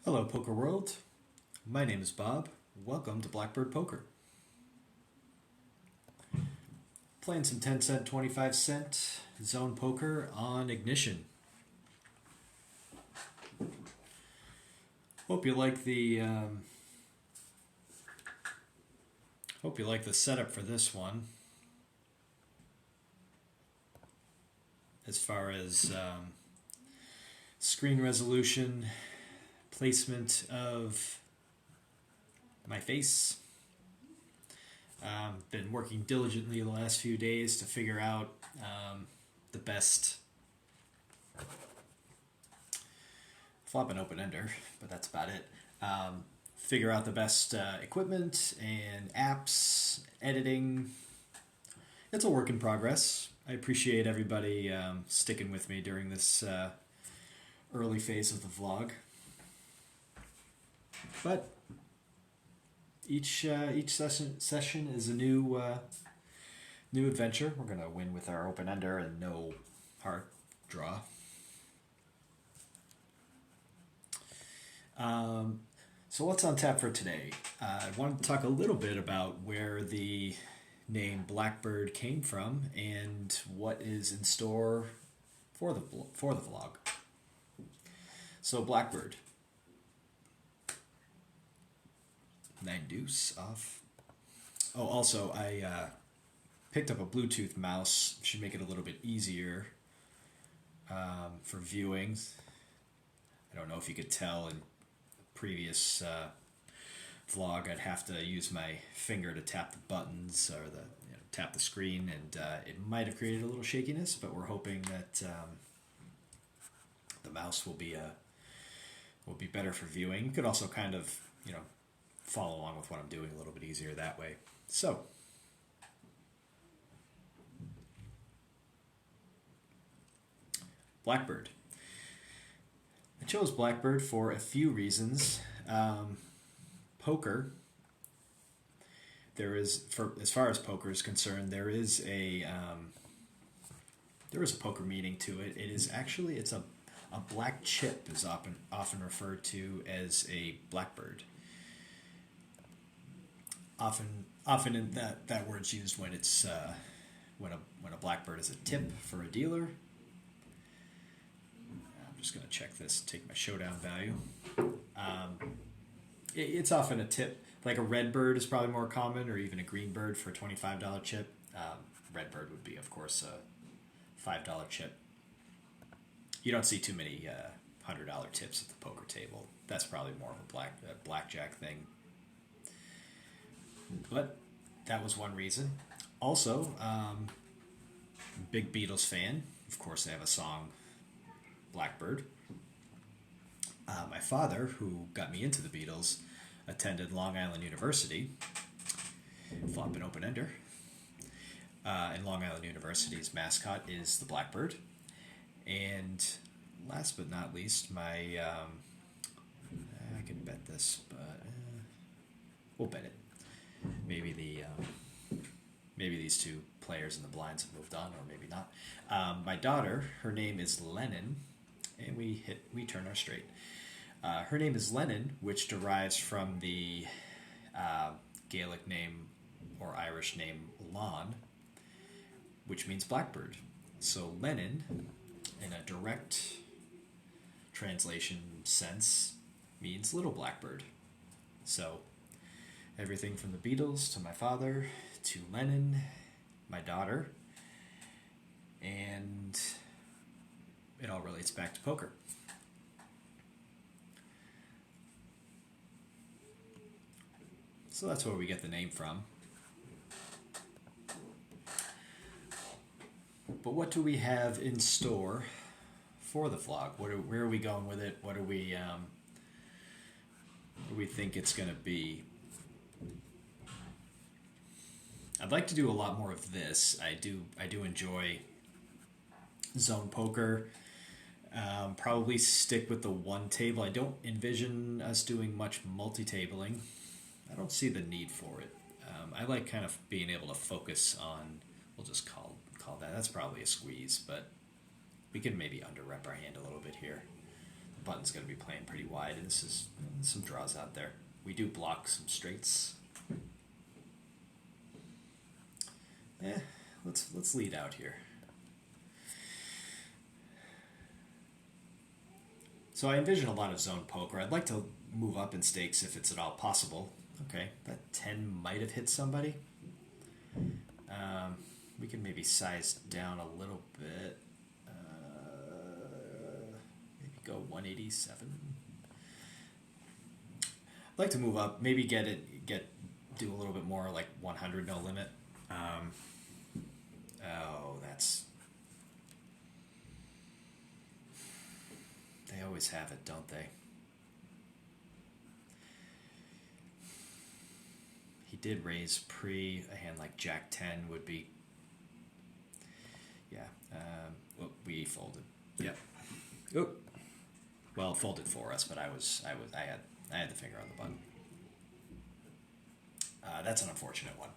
Hello, Poker World. My name is Bob. Welcome to Blackbird Poker. Playing some 10 cent, 25-cent zone poker on Ignition. Hope you like the setup for this one. As far as screen resolution, placement of my face. Been working diligently the last few days to figure out the best flop and open ender, but that's about it. Figure out the best equipment and apps, editing. It's a work in progress. I appreciate everybody sticking with me during this early phase of the vlog. But each session is a new adventure. We're gonna win with our open ender and no hard draw. So what's on tap for today? I wanted to talk a little bit about where the name Blackbird came from and what is in store for the vlog. So Blackbird. 9 deuce off. Oh, also, I picked up a Bluetooth mouse. Should make it a little bit easier for viewing. I don't know if you could tell in the previous vlog, I'd have to use my finger to tap the buttons or tap the screen, and it might have created a little shakiness, but we're hoping that the mouse will be better for viewing. You could also kind of, follow along with what I'm doing a little bit easier that way. So, Blackbird. I chose Blackbird for a few reasons. Poker. As far as poker is concerned, there is a poker meaning to it. It's a black chip is often referred to as a blackbird. Often in that word's used when it's when a blackbird is a tip for a dealer. I'm just going to check this, take my showdown value. It's often a tip. Like a red bird is probably more common, or even a green bird for a $25 chip. Red bird would be, of course, a $5 chip. You don't see too many $100 tips at the poker table. That's probably more of a blackjack thing. But that was one reason. Also, big Beatles fan. Of course, they have a song, Blackbird. My father, who got me into the Beatles, attended Long Island University, flop and open ender. And Long Island University's mascot is the Blackbird. And last but not least, I can bet this, but we'll bet it. Maybe these two players in the blinds have moved on, or maybe not. My daughter, her name is Lennon, and we turn our straight. Her name is Lennon, which derives from the Gaelic name or Irish name Lon, which means blackbird. So Lennon, in a direct translation sense, means little blackbird. So everything from the Beatles to my father to Lennon, my daughter, and it all relates back to poker. So that's where we get the name from. But what do we have in store for the vlog? Where are we going with it? What do we think it's going to be? I'd like to do a lot more of this. I do enjoy zone poker. Probably stick with the one table. I don't envision us doing much multi-tabling. I don't see the need for it. I like kind of being able to focus on, we'll just call that's probably a squeeze, but we can maybe under-rep our hand a little bit here. button's going to be playing pretty wide, and this is some draws out there. We do block some straights. Let's lead out here. So I envision a lot of zone poker. I'd like to move up in stakes if it's at all possible. Okay, that 10 might have hit somebody. We can maybe size down a little bit. Maybe go 187. I'd like to move up. Maybe do a little bit more, like 100 no limit. They always have it, don't they? He did raise pre a hand like Jack 10 would be. Yeah. We folded. Yep. Oh. Well, folded for us, but I had the finger on the button. That's an unfortunate one.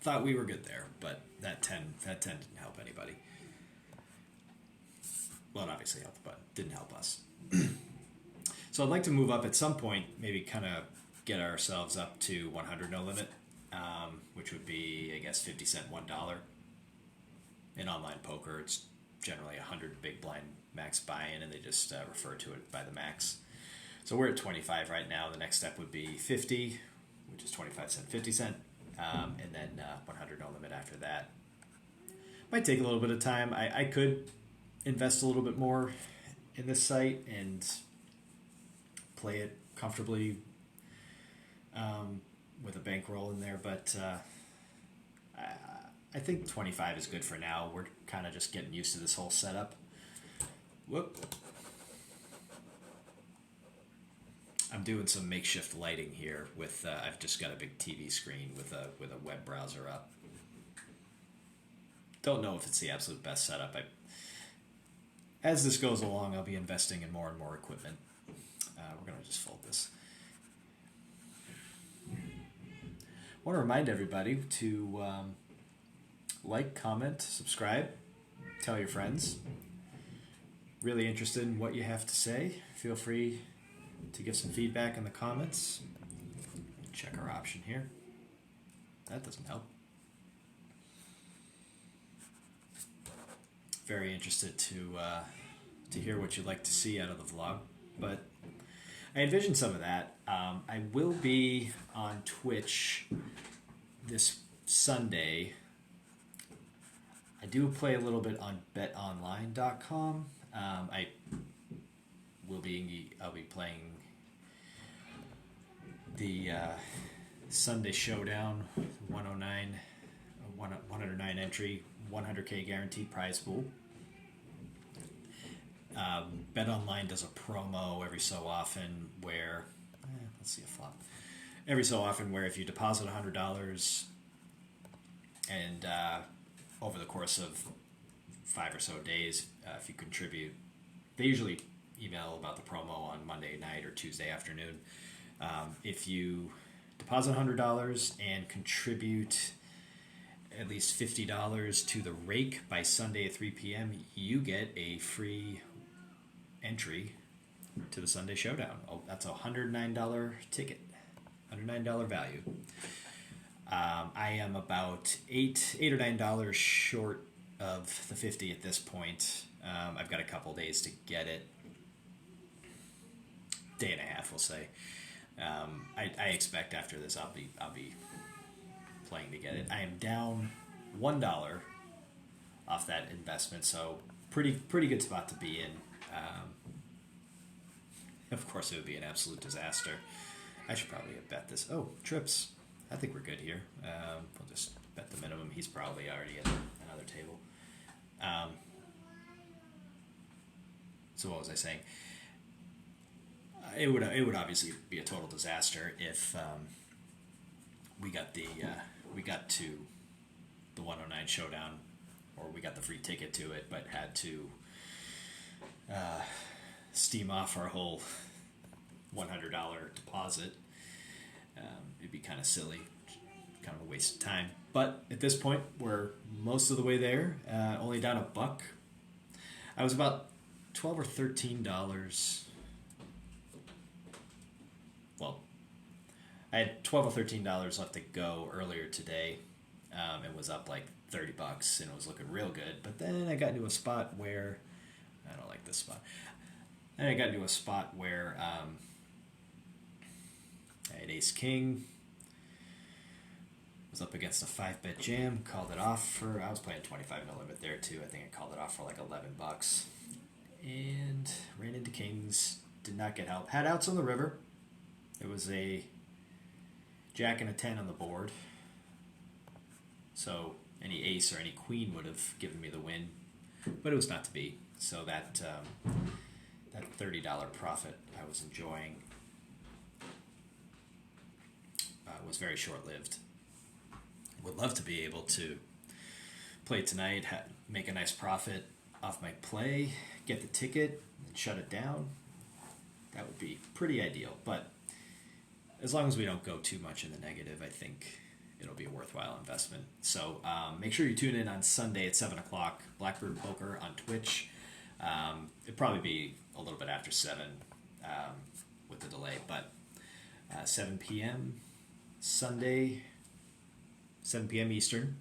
Thought we were good there, but that 10 didn't help anybody. Well, it obviously helped, but didn't help us. So I'd like to move up at some point, maybe kind of get ourselves up to 100 no limit, which would be, I guess, 50 cent, $1. In online poker, it's generally 100 big blind max buy-in, and they just refer to it by the max. So we're at 25 right now. The next step would be 50, which is 25 cent, 50 cent, and then 100 no limit after that. Might take a little bit of time. I could invest a little bit more in this site and play it comfortably with a bankroll in there, but I think 25 is good for now. We're kind of just getting used to this whole setup. Whoop. I'm doing some makeshift lighting here with I've just got a big TV screen with a web browser up. Don't know if it's the absolute best setup. As this goes along, I'll be investing in more and more equipment. We're going to just fold this. I want to remind everybody to like, comment, subscribe, tell your friends. Really interested in what you have to say. Feel free to give some feedback in the comments. Check our option here. That doesn't help. Very interested to hear what you'd like to see out of the vlog, but I envision some of that. I will be on Twitch this Sunday. I do play a little bit on betonline.com. I'll be playing the Sunday Showdown 109 entry 100K guaranteed prize pool. BetOnline does a promo every so often where let's see a flop. Every so often where if you deposit $100 and over the course of 5 or so days, if you contribute, they usually email about the promo on Monday night or Tuesday afternoon. If you deposit $100 and contribute at least $50 to the rake by Sunday at 3 p.m., you get a free entry to the Sunday Showdown. Oh, that's a $109 ticket, $109 value. I am about $8 or $9 short of the 50 at this point. I've got a couple days to get it. Day and a half, we'll say. I expect after this I'll be playing to get it. I am down $1 off that investment, so pretty good spot to be in. Of course, it would be an absolute disaster. I should probably have bet this. Oh, trips. I think we're good here. We'll just bet the minimum. He's probably already at another table. So what was I saying? It would obviously be a total disaster if we got to the 109 Showdown, or we got the free ticket to it, but had to steam off our whole $100 deposit. It'd be kind of silly, kind of a waste of time. But at this point, we're most of the way there. Only down $1. I was about $12 or $13 I had $12 or $13 left to go earlier today. It was up like $30 and it was looking real good. But then I got into a spot where I don't like this spot. Then I got into a spot where I had Ace King. Was up against a 5-bet jam. Called it off for. I was playing 25 no limit there too. I think I called it off for like $11. And ran into kings. Did not get help. Had outs on the river. It was a jack and a 10 on the board. So any ace or any queen would have given me the win, but it was not to be. So that $30 profit I was enjoying was very short-lived. Would love to be able to play tonight, make a nice profit off my play, get the ticket, and shut it down. That would be pretty ideal. But as long as we don't go too much in the negative, I think it'll be a worthwhile investment. So make sure you tune in on Sunday at 7 o'clock, Blackbird Poker on Twitch. It'll probably be a little bit after 7 with the delay, but 7 p.m. Sunday, 7 p.m. Eastern.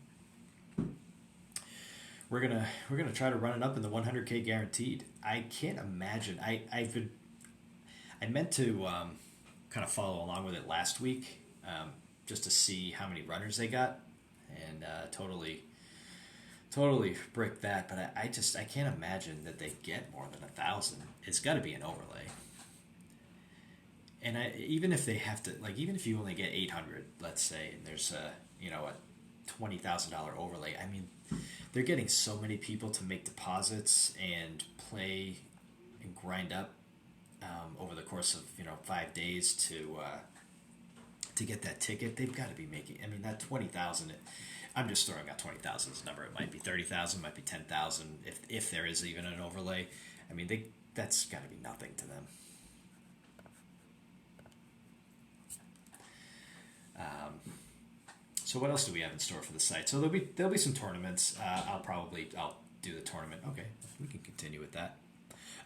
We're gonna try to run it up in the 100K guaranteed. I can't imagine. I meant to kind of follow along with it last week, just to see how many runners they got, and totally bricked that. But I can't imagine that they get more than 1,000. It's got to be an overlay. And even if they have to, like, even if you only get 800, let's say, and there's a $20,000 overlay. I mean, they're getting so many people to make deposits and play and grind up over the course of 5 days to get that ticket. They've got to be making. I mean, that 20,000. I'm just throwing out 20,000 as a number. It might be 30,000, might be 10,000 if there is even an overlay. I mean, that's got to be nothing to them. So what else do we have in store for the site? So there'll be some tournaments. I'll do the tournament. Okay, we can continue with that.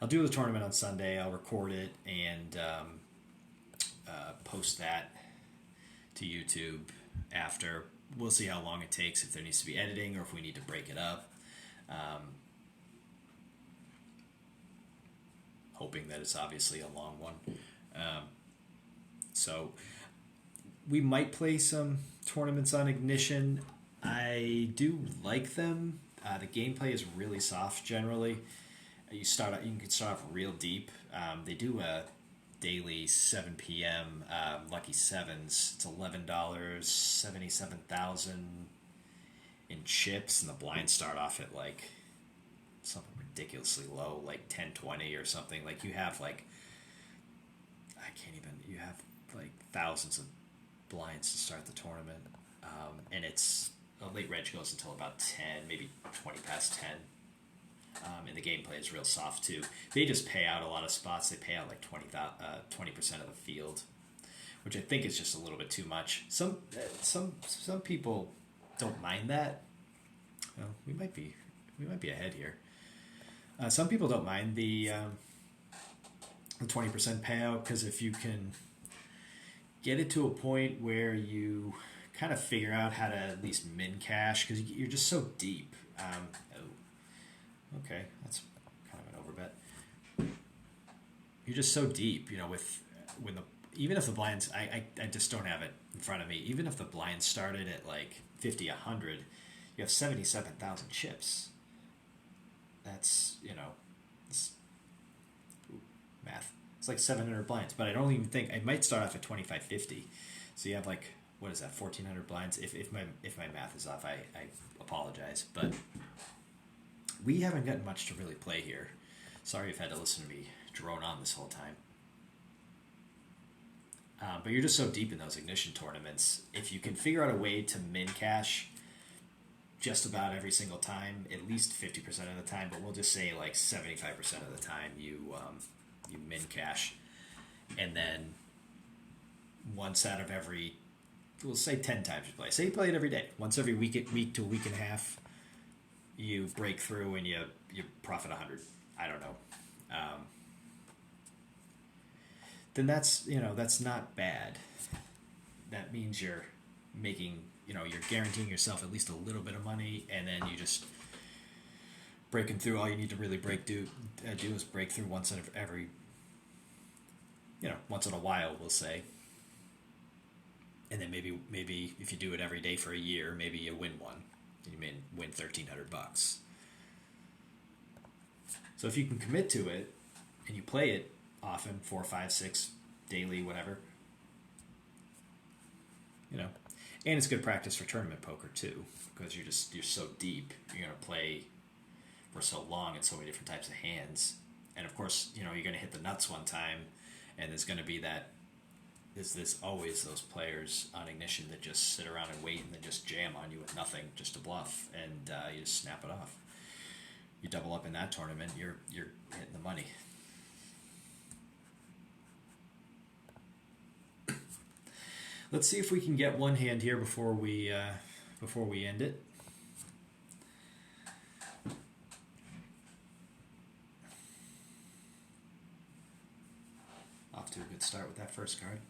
I'll do the tournament on Sunday. I'll record it and post that to YouTube after. We'll see how long it takes, if there needs to be editing or if we need to break it up. Hoping that it's obviously a long one. So we might play some tournaments on Ignition. I do like them. The gameplay is really soft generally. You can start off real deep. They do a daily 7 p.m. Lucky Sevens. It's $11, 77,000 in chips, and the blinds start off at like something ridiculously low, like 10-20 or something. Like you have you have like thousands of blinds to start the tournament, and it's a late reg goes until about 10, maybe 20 past 10. And the gameplay is real soft too. They just pay out a lot of spots. They pay out like 20% of the field, which I think is just a little bit too much. Some people don't mind that. Well, we might be ahead here. Some people don't mind the 20% payout, because if you can get it to a point where you kind of figure out how to at least min cash, because you're just so deep. Okay, that's kind of an overbet. You're just so deep, even if the blinds, I just don't have it in front of me. Even if the blinds started at like 50, 100, you have 77,000 chips. That's, math. It's like 700 blinds, but I don't even think, I might start off at 2550. So you have like, what is that, 1,400 blinds? If my math is off, I apologize, but we haven't gotten much to really play here. Sorry you've had to listen to me drone on this whole time. But you're just so deep in those Ignition tournaments. If you can figure out a way to min cash just about every single time, at least 50% of the time, but we'll just say like 75% of the time you min cash, and then once out of every, we'll say 10 times you play. Say you play it every day. Once every week to a week and a half, you break through and you profit 100. I don't know. Then that's not bad. that means you're making, you're guaranteeing yourself at least a little bit of money, and then you just breaking through. All you need to really do is break through once in every, once in a while, we'll say. And then maybe if you do it every day for a year, maybe you win one. And you may win $1,300. So if you can commit to it and you play it often, 4, 5, 6, daily, whatever, and it's good practice for tournament poker too, because you're so deep. You're gonna play for so long and so many different types of hands, and of course, you're gonna hit the nuts one time, and there's gonna be there's always those players on Ignition that just sit around and wait and then just jam on you with nothing, just to bluff, and you just snap it off. You double up in that tournament, you're hitting the money. Let's see if we can get one hand here before we end it. Off to a good start with that first card.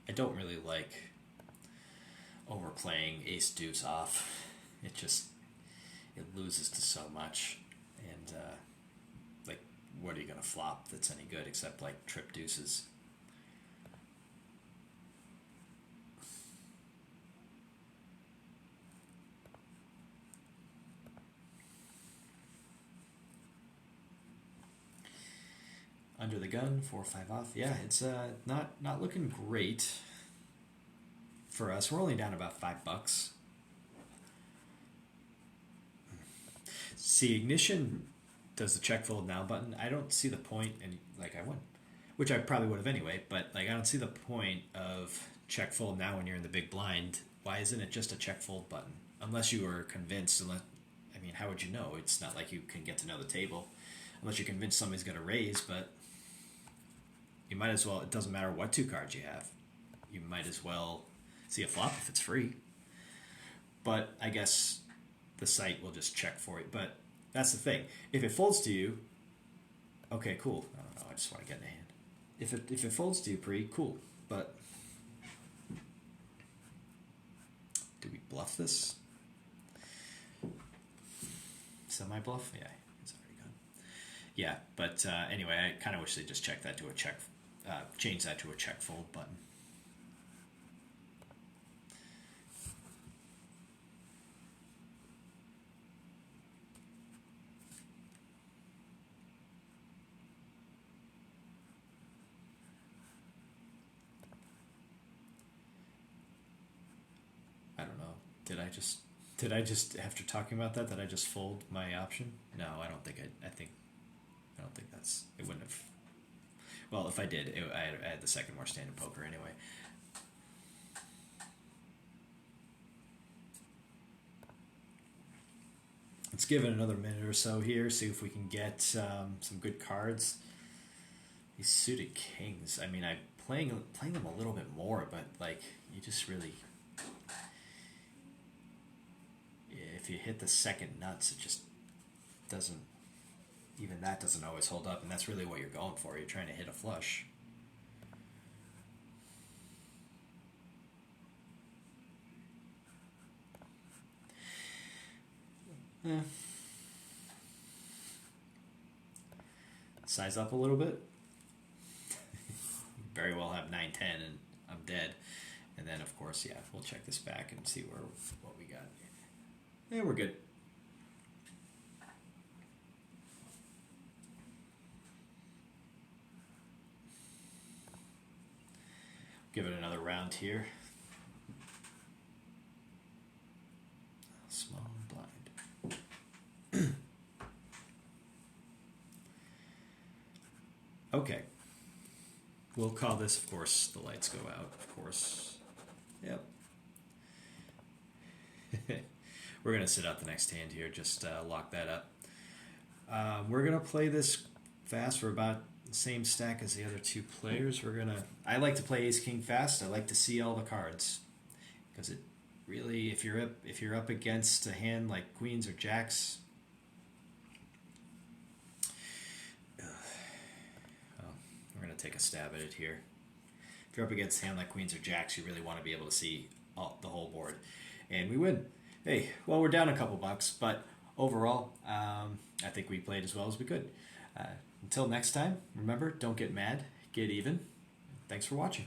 I don't really like overplaying ace deuce off. It loses to so much, and like, what are you gonna flop that's any good except like trip deuces? Under the gun, 4 or 5 off. Yeah, it's not looking great for us. We're only down about $5. See, Ignition does the check fold now button. I don't see the point, and like I won, which I probably would have anyway. But like, I don't see the point of check fold now when you're in the big blind. Why isn't it just a check fold button? Unless you were convinced. How would you know? It's not like you can get to know the table unless you're convinced somebody's going to raise. But you might as well. It doesn't matter what 2 cards you have. You might as well see a flop if it's free. But I guess the site will just check for it. But that's the thing. If it folds to you, okay, cool. I don't know. I just want to get in a hand. If it folds to you, cool. But do we bluff this? Semi bluff? Yeah, it's already gone. Yeah, but anyway, I kind of wish they just check that to a check. Change that to a check fold button. I don't know. Did I just after talking about that I just fold my option? No, I don't think I don't think that's it. Wouldn't have. Well, if I did, I had the second worst hand in poker anyway. Let's give it another minute or so here. See if we can get some good cards. These suited kings. I mean, I'm playing them a little bit more, but like, you just really. If you hit the second nuts, it just doesn't. Even that doesn't always hold up, and that's really what you're going for. You're trying to hit a flush. Size up a little bit. Very well have 9-10, and I'm dead. And then, of course, yeah, we'll check this back and see what we got. Yeah, we're good. Give it another round here. Small blind. Okay. We'll call this, of course, the lights go out, of course. Yep. We're going to sit out the next hand here, just lock that up. We're going to play this fast for about the same stack as the other 2 players. I like to play ace king fast. I like to see all the cards because it really, if you're up against a hand like queens or jacks, well, we're gonna take a stab at it here. If you're up against a hand like queens or jacks, you really want to be able to see the whole board, and we win. Hey, well, we're down a couple bucks, but overall, I think we played as well as we could. Until next time, remember, don't get mad, get even. Thanks for watching.